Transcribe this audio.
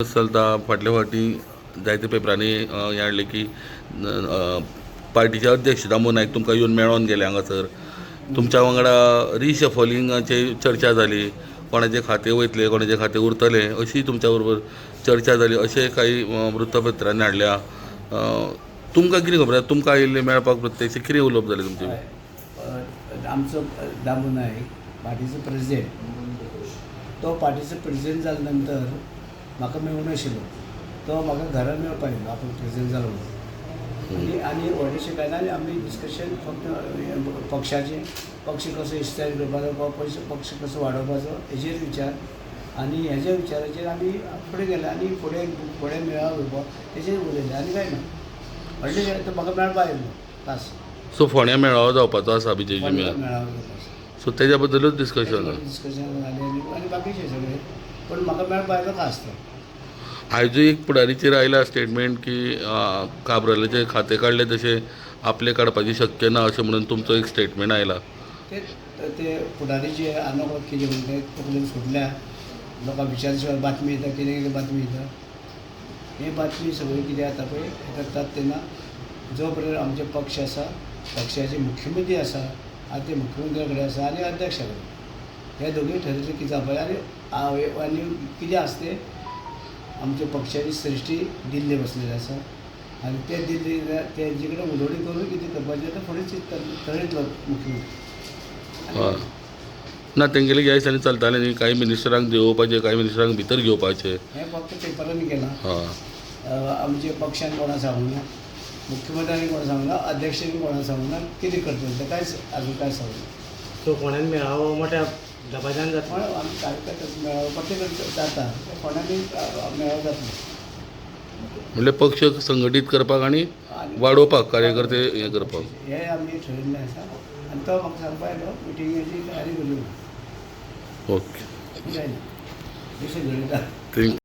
चलता फाटल्या फावटी जायते पेपरांनी हें हाडलें की पार्टीचे अध्यक्ष दामो नायक तुमकां येवन मेळोन गेले हांगासर. तुमच्या वांगडा रिशफलिंगाची चर्चा जाली, कोणाचे खाते वयतले कोणाचे खाते उरतले अशी तुमच्या बरोबर चर्चा जाली अशें काही वृत्तपत्रांनी हाडल्या. तुमकां कितें खबर आसा, तुमकां आयिल्ले मेळपाक प्रत्यक्ष कितें उलोवप जालें तुमचें? आमचो दामू नायक पार्टीचो प्रेसिडेंट, तो पार्टीचो प्रेसिडेंट जाल्या नंतर म्हाका मेळूनाशिल्लो. तो म्हाका घरा मेळपाक येयलो आपूण प्रेसिडेंट जालो म्हणून. आनी व्हडलेशें काय ना, आनी आमी डिस्कशन फक्त पक्षाचें, पक्ष कसो इश्टायर करपाचो, पक्ष कसो वाडोवपाचो हेजेर विचार, आनी हेज्या विचाराचेर आमी फुडें गेले आनी फुडें मेळावो घेवपाक तेजेर उलयले आनी काय ना. व्हडलेशें तो म्हाका मेळपाक येयलो खास. सो फोण्या मेळावो जावपाचो आसा बीजेपी मेळावो घेवपाचो. सो तेज्या बद्दलूच डिस्कशन जालें आनी बाकीचें सगळें, पण म्हाका मेळपाक येयलो खास तो. आयजूय एक पुडारीचेर आयला स्टेटमेंट की काब्रालाचे खाते काडले तशें आपले काडपाची शक्य ना अशें म्हणून तुमचो एक स्टेटमेंट आयला. ते पुडारीचे आनोक कितें म्हणटा तकलेन सुटल्या, लोकांक विचारचे शिवाय बातमी येता, कितें कितें बातमी येता. ही बातमी सगळी कितें जाता पळय हें करतात तेन्ना जो पर्यंत आमचे पक्ष आसा, पक्षाचे मुख्यमंत्री आसा, आतां ते मुख्यमंत्र्या कडेन आसा आनी अध्यक्षा कडेन, हे दोगूय ठरयलें कितें जावपाचें. आनी कितें आसा तें आमच्या पक्षाची सृश्टी दिल्ली बसलेली आसा आनी ते दिल्ली तेंचे कडेन उलोवणी करून कितें करपाचें तें फुडें ठरयतलो मुख्यमंत्री. ना तेंगेले ह्या दिसांनी चलतालें न्ही, काही मिनिस्टरांक देंवोवपाचें, काही मिनिस्टरांक भितर घेवपाचें. हें फक्त पेपरांनी केलां. हय, आमच्या पक्षान कोणा सांगूना, मुख्यमंत्र्यांनी कोणा सांगूना, अध्यक्षांनी कोणा सांगूना कितें करतलें तें कांयच आजून कांय सांगूना. सो कोणान मेळावो मोठ्या दबाज्यान जाता. पण आमी कार्यकर्ते मेळावो प्रत्येक जाता, कोणाकय मेळावो जातलो. म्हणल्यार पक्ष संघटीत करपाक आनी वाडोवपाक, कार्यकर्ते हें करपाक. हें आमी ठरयिल्लें आसा आनी तो म्हाका सांगपाक येयलो मिटिंगेची तयारी करूं. ओके, जायना, जशें घडयता. थँक्यू.